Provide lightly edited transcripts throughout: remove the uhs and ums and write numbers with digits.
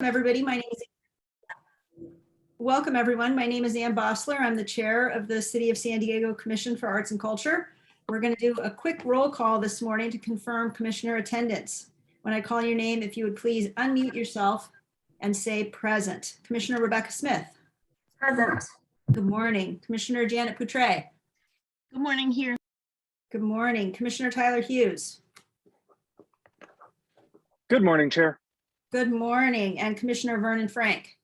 Everybody, welcome everyone. My name is Ann Bossler. I'm the chair of the City of San Diego Commission for Arts and Culture. We're going to do a quick roll call this morning to confirm commissioner attendance. When I call your name, if you would please unmute yourself and say present. Commissioner Rebecca Smith. Present. Good morning. Commissioner Janet Poutre. Good morning here. Good morning. Commissioner Tyler Hughes. Good morning, Chair. Good morning. And Commissioner Vernon Frank.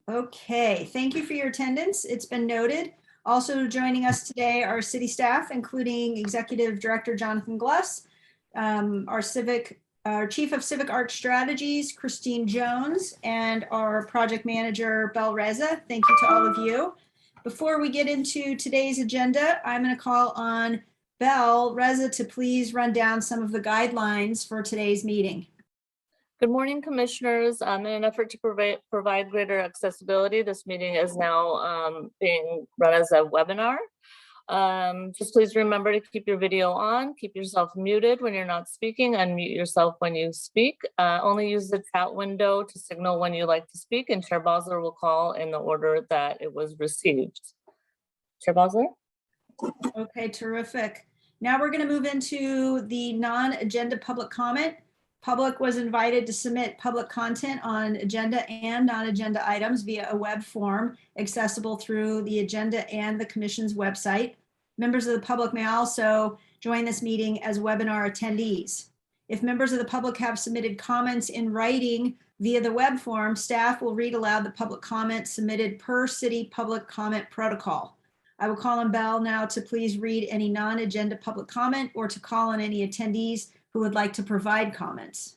Okay, thank you for your attendance. It's been noted. Also joining us today are city staff, including Executive Director Jonathan Gless, our Chief of Civic Arts Strategies, Christine Jones, and our Project Manager, Bel Reza. Thank you to all of you. Before we get into today's agenda, I'm going to call on Bel Reza to please run down some of the guidelines for today's meeting. Good morning, commissioners. In an effort to provide greater accessibility, this meeting is now being run as a webinar. Just please remember to keep your video on, keep yourself muted when you're not speaking, unmute yourself when you speak. Only use the chat window to signal when you like to speak, and Chair Bossler will call in the order that it was received. Chair Bossler? Okay, terrific. Now we're going to move into the non-agenda public comment. Public was invited to submit public content on agenda and non-agenda items via a web form accessible through the agenda and the commission's website. Members of the public may also join this meeting as webinar attendees. If members of the public have submitted comments in writing via the web form, staff will read aloud the public comment submitted per city public comment protocol. I will call on Bel now to please read any non-agenda public comment or to call on any attendees who would like to provide comments.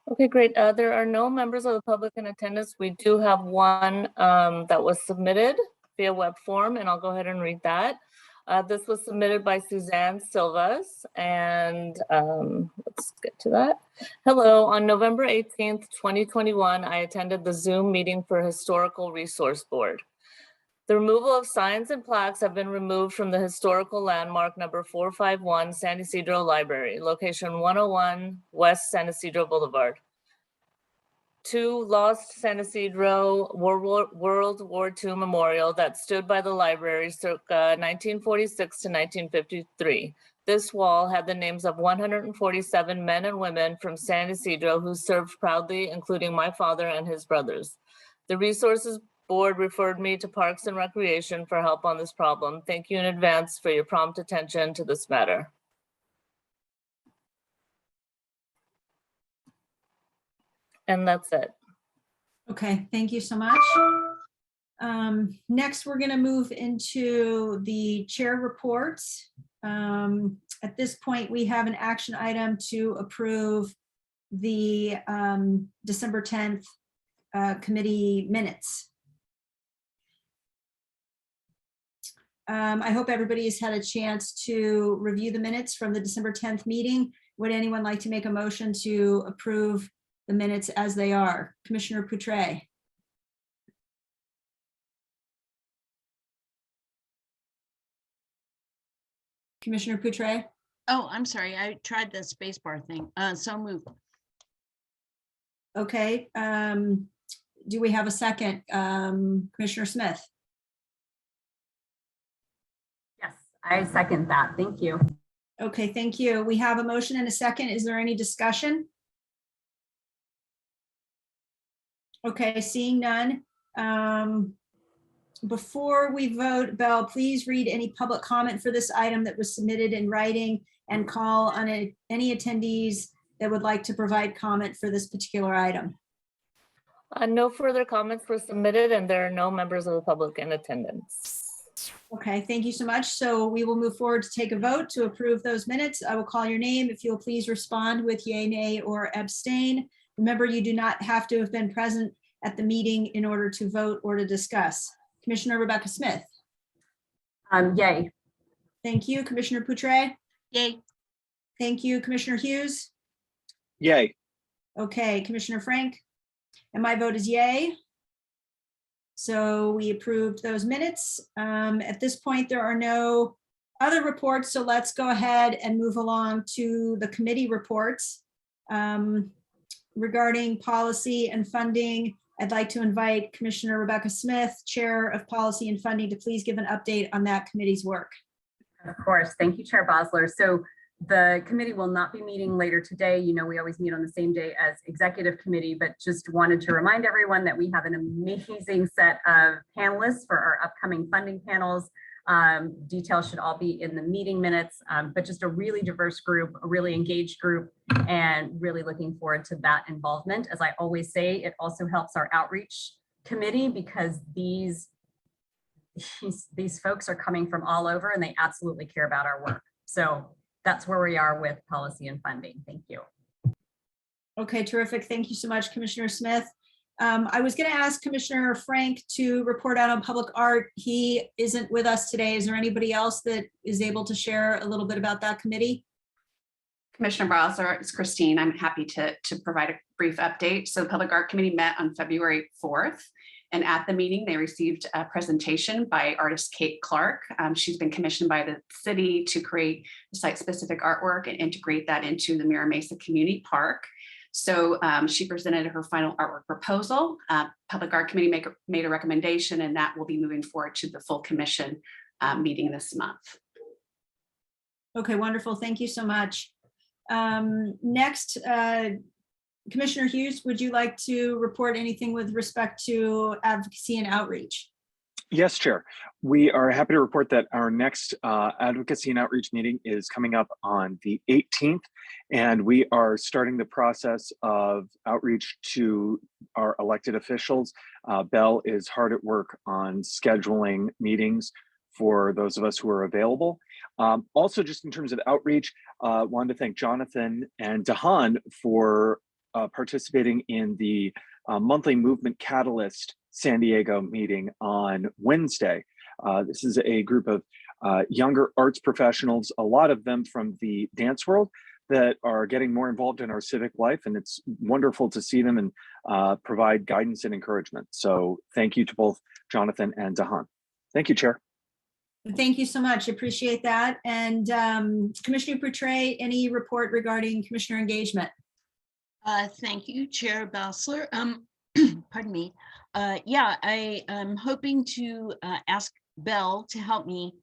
Okay, great. There are no members of the public in attendance. We do have one that was submitted via web form, and I'll go ahead and read that. This was submitted by Suzanne Silvas, and let's get to that. Hello, on November 18th, 2021, I attended the Zoom meeting for Historical Resource Board. The removal of signs and plaques have been removed from the historical landmark number 451 San Ysidro Library, location 101 West San Ysidro Boulevard. 2 Lost San Ysidro World War II Memorial that stood by the library circa 1946 to 1953. This wall had the names of 147 men and women from San Ysidro who served proudly, including my father and his brothers. The Resources Board referred me to Parks and Recreation for help on this problem. Thank you in advance for your prompt attention to this matter. And that's it. Okay, thank you so much. Next, we're going to move into the chair reports. At this point, we have an action item to approve the December 10th committee minutes. I hope everybody has had a chance to review the minutes from the December 10th meeting. Would anyone like to make a motion to approve the minutes as they are? Commissioner Poutre. Commissioner Poutre. Oh, I'm sorry. I tried the spacebar thing. So moved. Okay. Do we have a second? Commissioner Smith. Yes, I second that. Thank you. Okay, thank you. We have a motion and a second. Is there any discussion? Okay, seeing none. Before we vote, Bel, please read any public comment for this item that was submitted in writing and call on any attendees that would like to provide comment for this particular item. No further comments were submitted, and there are no members of the public in attendance. Okay, thank you so much. So we will move forward to take a vote to approve those minutes. I will call your name. If you'll please respond with yay, nay, or abstain. Remember, you do not have to have been present at the meeting in order to vote or to discuss. Commissioner Rebecca Smith. Yay. Thank you. Commissioner Poutre. Yay. Thank you. Commissioner Hughes. Yay. Okay, Commissioner Frank. And my vote is yay. So we approved those minutes. At this point, there are no other reports, so let's go ahead and move along to the committee reports. Regarding policy and funding, I'd like to invite Commissioner Rebecca Smith, Chair of Policy and Funding, to please give an update on that committee's work. Of course. Thank you, Chair Bosler. So the committee will not be meeting later today. You know, we always meet on the same day as executive committee, but just wanted to remind everyone that we have an amazing set of panelists for our upcoming funding panels. Details should all be in the meeting minutes, but just a really diverse group, a really engaged group, and really looking forward to that involvement. As I always say, it also helps our outreach committee because these folks are coming from all over and they absolutely care about our work. So that's where we are with policy and funding. Thank you. Okay, terrific. Thank you so much, Commissioner Smith. I was going to ask Commissioner Frank to report out on public art. He isn't with us today. Is there anybody else that is able to share a little bit about that committee? Commissioner Bosler, it's Christine. I'm happy to provide a brief update. So the Public Art Committee met on February 4th. And at the meeting, they received a presentation by artist Kate Clark. She's been commissioned by the city to create site-specific artwork and integrate that into the Mira Mesa Community Park. So she presented her final artwork proposal. Public Art Committee made a recommendation, and that will be moving forward to the full commission meeting this month. Okay, wonderful. Thank you so much. Next, Commissioner Hughes, would you like to report anything with respect to advocacy and outreach? Yes, Chair. We are happy to report that our next advocacy and outreach meeting is coming up on the 18th, and we are starting the process of outreach to our elected officials. Bell is hard at work on scheduling meetings for those of us who are available. Also, just in terms of outreach, wanted to thank Jonathan and Dahan for participating in the monthly Movement Catalyst San Diego meeting on Wednesday. This is a group of younger arts professionals, a lot of them from the dance world, that are getting more involved in our civic life, and it's wonderful to see them and provide guidance and encouragement. So thank you to both Jonathan and Dahan. Thank you, Chair. Thank you so much. Appreciate that. And Commissioner Poutre, any report regarding commissioner engagement? Thank you, Chair Bosler. Pardon me. Yeah, I am hoping to ask Belle to help me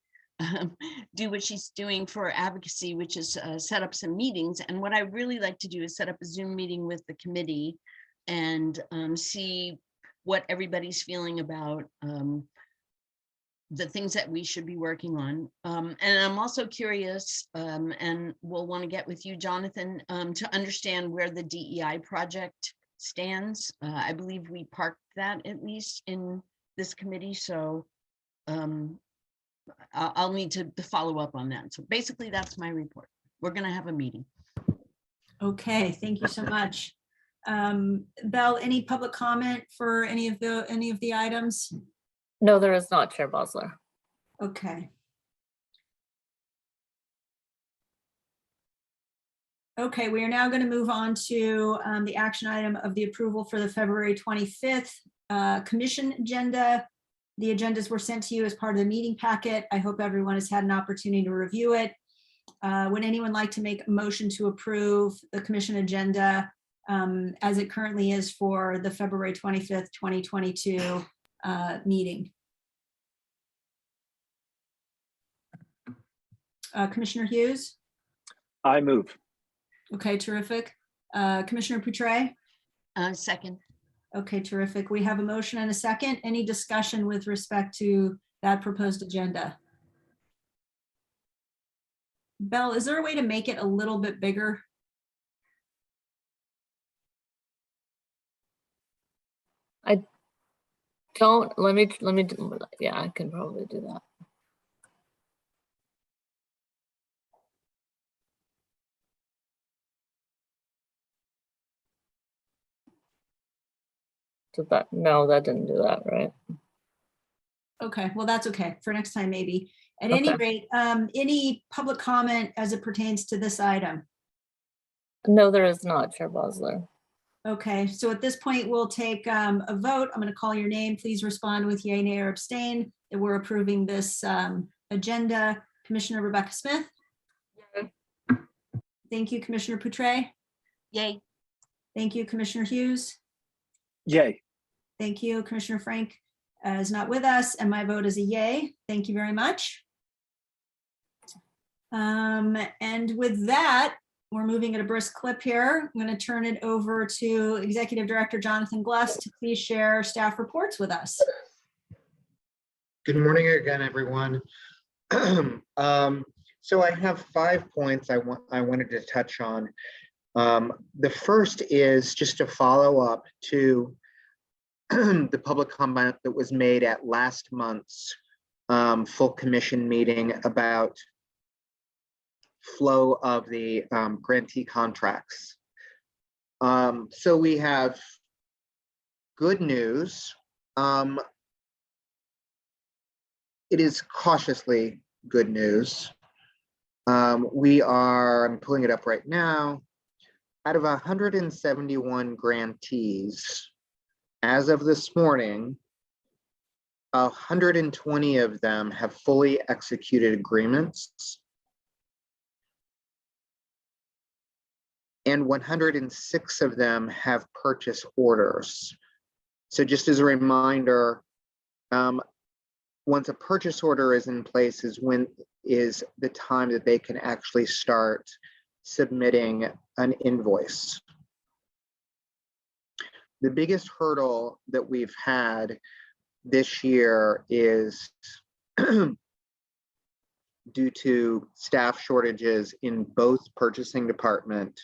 do what she's doing for advocacy, which is set up some meetings. And what I really like to do is set up a Zoom meeting with the committee and see what everybody's feeling about the things that we should be working on. And I'm also curious, and we'll want to get with you, Jonathan, to understand where the DEI project stands. I believe we parked that at least in this committee. So I'll need to follow up on that. So basically that's my report. We're going to have a meeting. Okay, thank you so much. Belle, any public comment for any of the items? No, there is not, Chair Bosler. Okay. Okay, we are now going to move on to the action item of the approval for the February 25th commission agenda. The agendas were sent to you as part of the meeting packet. I hope everyone has had an opportunity to review it. Would anyone like to make a motion to approve the commission agenda as it currently is for the February 25th, 2022 meeting? Commissioner Hughes? I move. Okay, terrific. Commissioner Poutre? Second. Okay, terrific. We have a motion and a second. Any discussion with respect to that proposed agenda? Belle, is there a way to make it a little bit bigger? Let me do, yeah, I can probably do that. Did that? No, that didn't do that, right? Okay, well, that's okay. For next time, maybe. At any rate, any public comment as it pertains to this item? No, there is not, Chair Bosler. Okay, so at this point, we'll take a vote. I'm going to call your name. Please respond with yay, nay, or abstain that we're approving this agenda. Commissioner Rebecca Smith? Yay. Thank you, Commissioner Poutre. Yay. Thank you, Commissioner Hughes. Yay. Thank you, Commissioner Frank is not with us, and my vote is a yay. Thank you very much. And with that, we're moving at a brisk clip here. I'm going to turn it over to Executive Director Jonathan Gless to please share staff reports with us. Good morning again, everyone. So I have 5 points I wanted to touch on. The first is just to follow up to the public comment that was made at last month's full commission meeting about flow of the grantee contracts. So we have good news. It is cautiously good news. I'm pulling it up right now. Out of 171 grantees, as of this morning, 120 of them have fully executed agreements, and 106 of them have purchase orders. So just as a reminder, once a purchase order is in place is the time that they can actually start submitting an invoice. The biggest hurdle that we've had this year is due to staff shortages in both purchasing department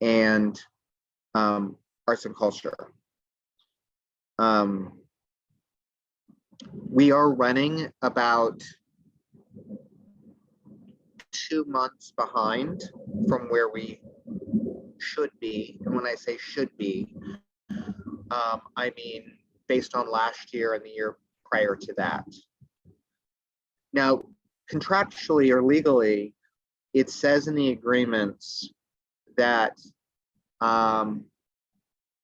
and arts and culture. We are running about 2 months behind from where we should be. And when I say should be, I mean based on last year and the year prior to that. Now, contractually or legally, it says in the agreements that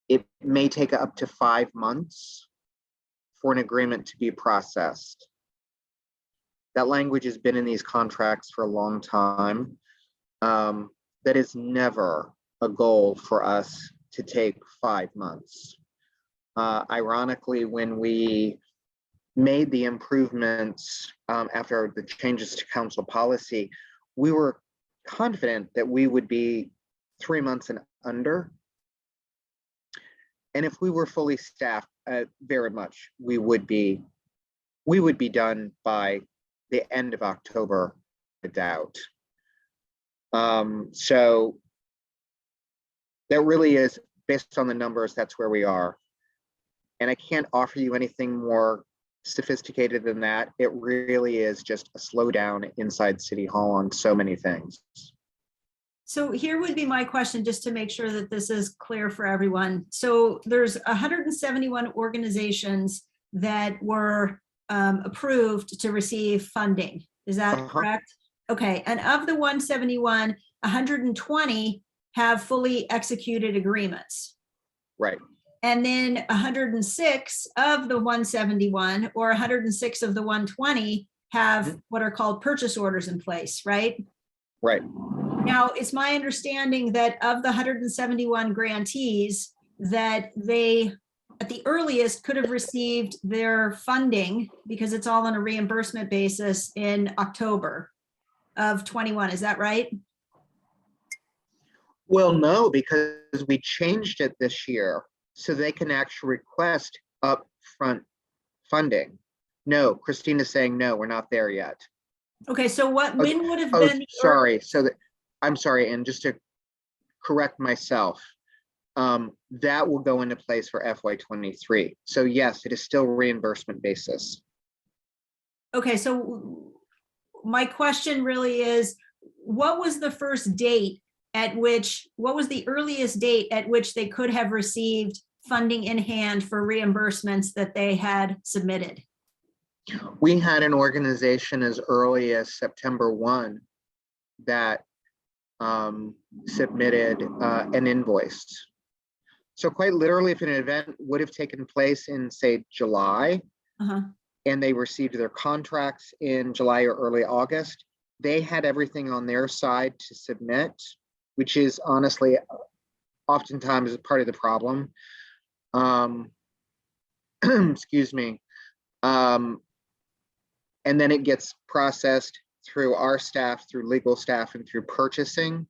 it may take up to 5 months for an agreement to be processed. That language has been in these contracts for a long time. That is never a goal for us to take 5 months. Ironically, when we made the improvements after the changes to council policy, we were confident that we would be 3 months and under. And if we were fully staffed, very much, we would be done by the end of October, I doubt. So that really is, based on the numbers, that's where we are. And I can't offer you anything more sophisticated than that. It really is just a slowdown inside City Hall on so many things. So here would be my question, just to make sure that this is clear for everyone. So there's 171 organizations that were approved to receive funding. Is that correct? Okay, and of the 171, 120 have fully executed agreements. Right. And then 106 of the 171 or 106 of the 120 have what are called purchase orders in place, right? Right. Now, it's my understanding that of the 171 grantees, that they, at the earliest, could have received their funding, because it's all on a reimbursement basis, in October of 21. Is that right? Well, no, because we changed it this year so they can actually request upfront funding. No, Christina's saying no, we're not there yet. Okay, so when would have been the sorry. I'm sorry, and just to correct myself, that will go into place for FY23. So yes, it is still reimbursement basis. Okay, so my question really is, what was the first date at which, what was the earliest date at which they could have received funding in hand for reimbursements that they had submitted? We had an organization as early as September 1 that submitted an invoice. So quite literally, if an event would have taken place in, say, July, and they received their contracts in July or early August, they had everything on their side to submit, which is honestly oftentimes is part of the problem. Excuse me. And then it gets processed through our staff, through legal staff, and through purchasing.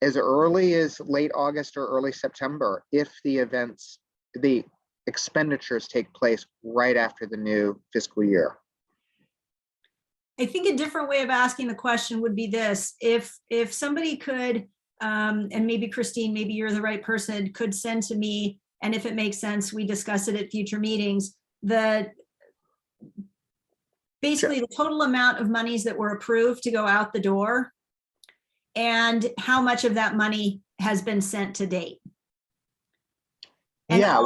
As early as late August or early September, if the expenditures take place right after the new fiscal year. I think a different way of asking the question would be this: if somebody could, and maybe Christine, maybe you're the right person, could send to me, and if it makes sense, we discuss it at future meetings, basically the total amount of monies that were approved to go out the door and how much of that money has been sent to date. And Yeah,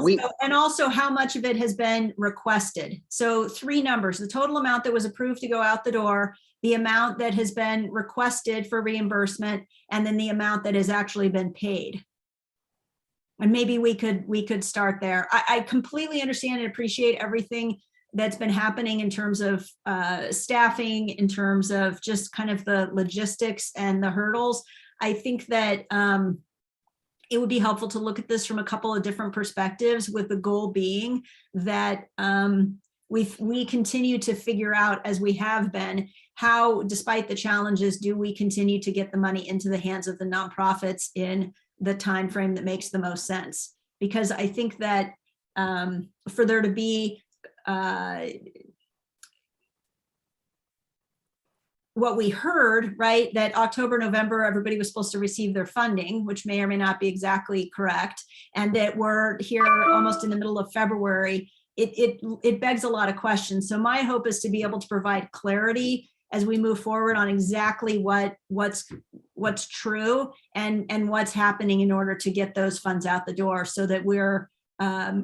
also how much of it has been requested. So 3 numbers: the total amount that was approved to go out the door, the amount that has been requested for reimbursement, and then the amount that has actually been paid. And maybe we could start there. I completely understand and appreciate everything that's been happening in terms of staffing, in terms of just kind of the logistics and the hurdles. I think that it would be helpful to look at this from a couple of different perspectives, with the goal being that we continue to figure out, as we have been, how, despite the challenges, do we continue to get the money into the hands of the nonprofits in the time frame that makes the most sense. Because I think that for there to be what we heard, right, that October, November, everybody was supposed to receive their funding, which may or may not be exactly correct, and that we're here almost in the middle of February, it begs a lot of questions. So my hope is to be able to provide clarity as we move forward on exactly what's true and what's happening in order to get those funds out the door, so that we're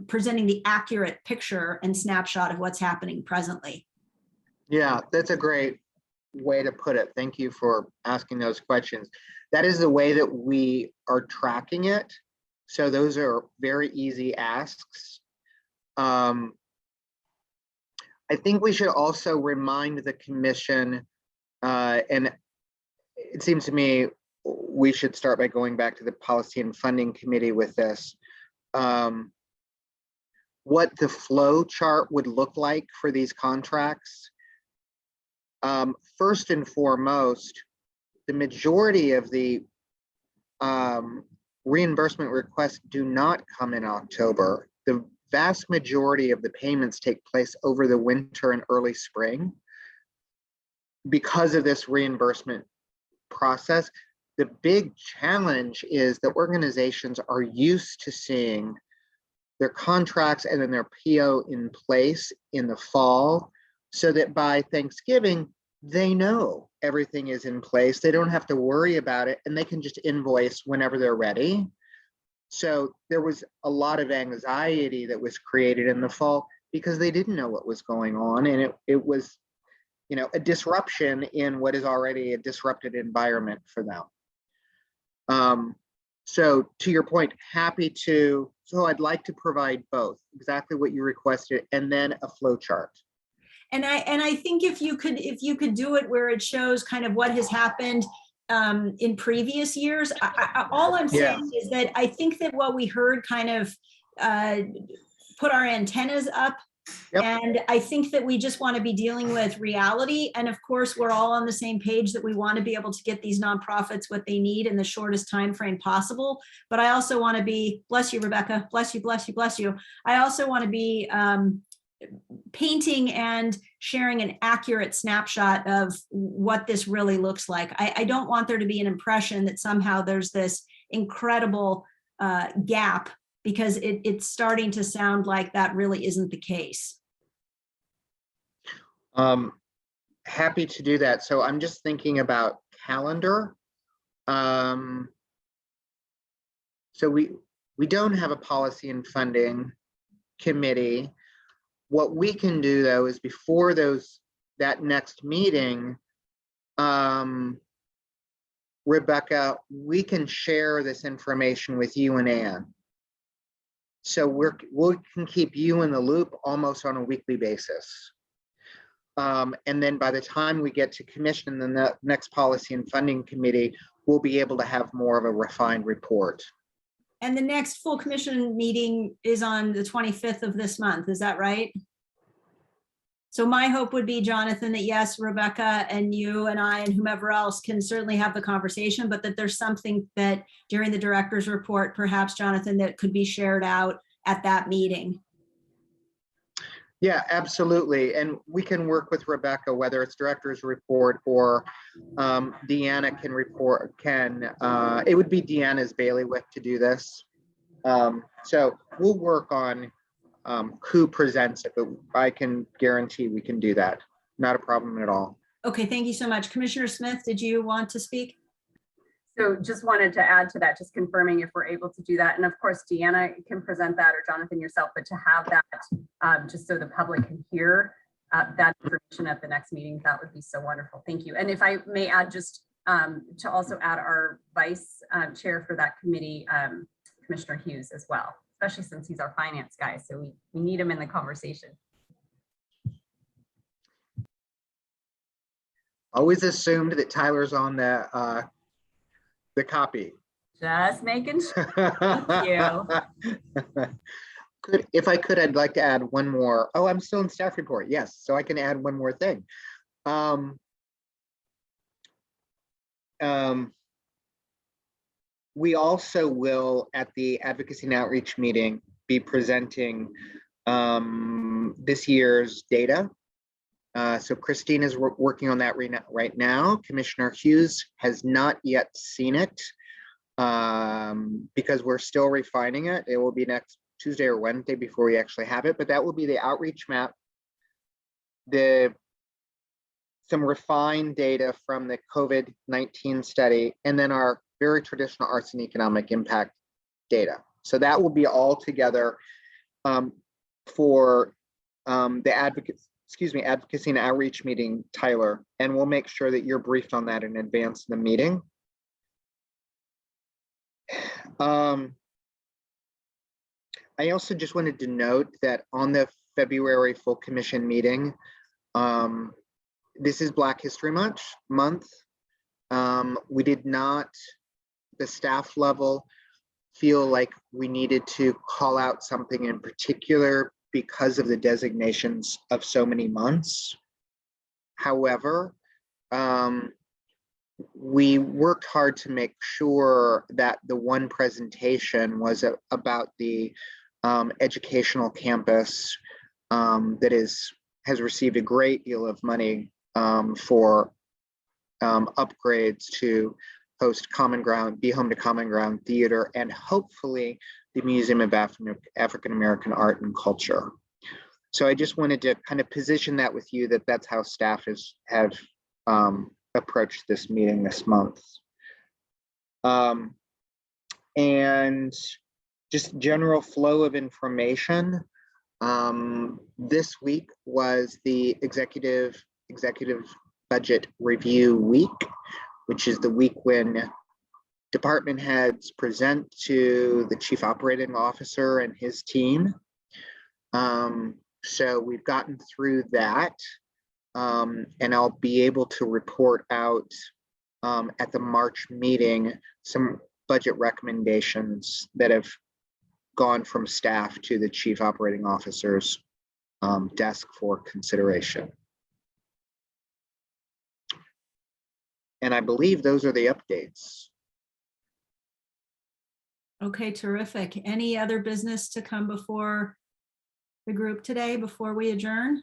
presenting the accurate picture and snapshot of what's happening presently. Yeah, that's a great way to put it. Thank you for asking those questions. That is the way that we are tracking it. So those are very easy asks. I think we should also remind the commission, and it seems to me we should start by going back to the Policy and Funding Committee with this, what the flow chart would look like for these contracts. First and foremost, the majority of the reimbursement requests do not come in October. The vast majority of the payments take place over the winter and early spring. Because of this reimbursement process, the big challenge is that organizations are used to seeing their contracts and then their PO in place in the fall, so that by Thanksgiving, they know everything is in place. They don't have to worry about it, and they can just invoice whenever they're ready. So there was a lot of anxiety that was created in the fall because they didn't know what was going on, and it was, you know, a disruption in what is already a disrupted environment for them. So to your point, happy to, so I'd like to provide both, exactly what you requested, and then a flow chart. And I think if you could do it where it shows kind of what has happened in previous years, all I'm saying is that I think that what we heard kind of put our antennas up. Yep. And I think that we just want to be dealing with reality. And of course, we're all on the same page that we want to be able to get these nonprofits what they need in the shortest time frame possible. But I also want to be, bless you, Rebecca, bless you, bless you, bless you. I also want to be painting and sharing an accurate snapshot of what this really looks like. I don't want there to be an impression that somehow there's this incredible gap, because it's starting to sound like that really isn't the case. Happy to do that. So I'm just thinking about calendar. So we don't have a policy and funding committee. What we can do though is before that next meeting, Rebecca, we can share this information with you and Ann. So we can keep you in the loop almost on a weekly basis. And then by the time we get to commission and the next policy and funding committee, we'll be able to have more of a refined report. And the next full commission meeting is on the 25th of this month, is that right? So my hope would be, Jonathan, that yes, Rebecca and you and I and whomever else can certainly have the conversation, but that there's something that during the director's report, perhaps, Jonathan, that could be shared out at that meeting. Yeah, absolutely. And we can work with Rebecca, whether it's director's report or Deanna can report, it would be Deanna's bailiwick to do this. So we'll work on who presents it, but I can guarantee we can do that. Not a problem at all. Okay, thank you so much. Commissioner Smith, did you want to speak? So just wanted to add to that, just confirming if we're able to do that. And of course, Deanna can present that, or Jonathan yourself, but to have that just so the public can hear that information at the next meeting, that would be so wonderful. Thank you. And if I may add, just to also add our vice chair for that committee, Commissioner Hughes as well, especially since he's our finance guy. So we need him in the conversation. Always assumed that Tyler's on the copy. Just making sure. Thank you. If I could, I'd like to add one more. Oh, I'm still in staff report. Yes, so I can add one more thing. We also will, at the advocacy and outreach meeting, be presenting this year's data. So Christine is working on that right now. Commissioner Hughes has not yet seen it because we're still refining it. It will be next Tuesday or Wednesday before we actually have it, but that will be the outreach map, some refined data from the COVID-19 study, and then our very traditional arts and economic impact data. So that will be all together for the advocacy and outreach meeting, Tyler, and we'll make sure that you're briefed on that in advance of the meeting. I also just wanted to note that on the February full commission meeting, this is Black History Month. We did not, the staff level, feel like we needed to call out something in particular because of the designations of so many months. However, we worked hard to make sure that the one presentation was about the educational campus that has received a great deal of money for upgrades to host Common Ground, be home to Common Ground Theater, and hopefully the Museum of African American Art and Culture. So I just wanted to kind of position that with you, that that's how staff have approached this meeting this month. And just general flow of information. This week was the executive budget review week, which is the week when department heads present to the chief operating officer and his team. So we've gotten through that, and I'll be able to report out at the March meeting some budget recommendations that have gone from staff to the chief operating officer's desk for consideration. And I believe those are the updates. Okay, terrific. Any other business to come before the group today before we adjourn?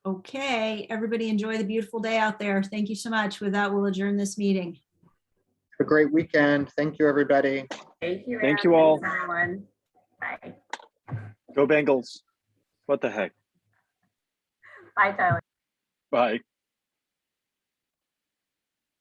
Okay, everybody enjoy the beautiful day out there. Thank you so much. With that, we'll adjourn this meeting. Have a great weekend. Thank you, everybody. Thank you. Thank Anne. you all. Thanks, everyone. Bye. Go Bengals. What the heck? Bye, Tyler. Bye.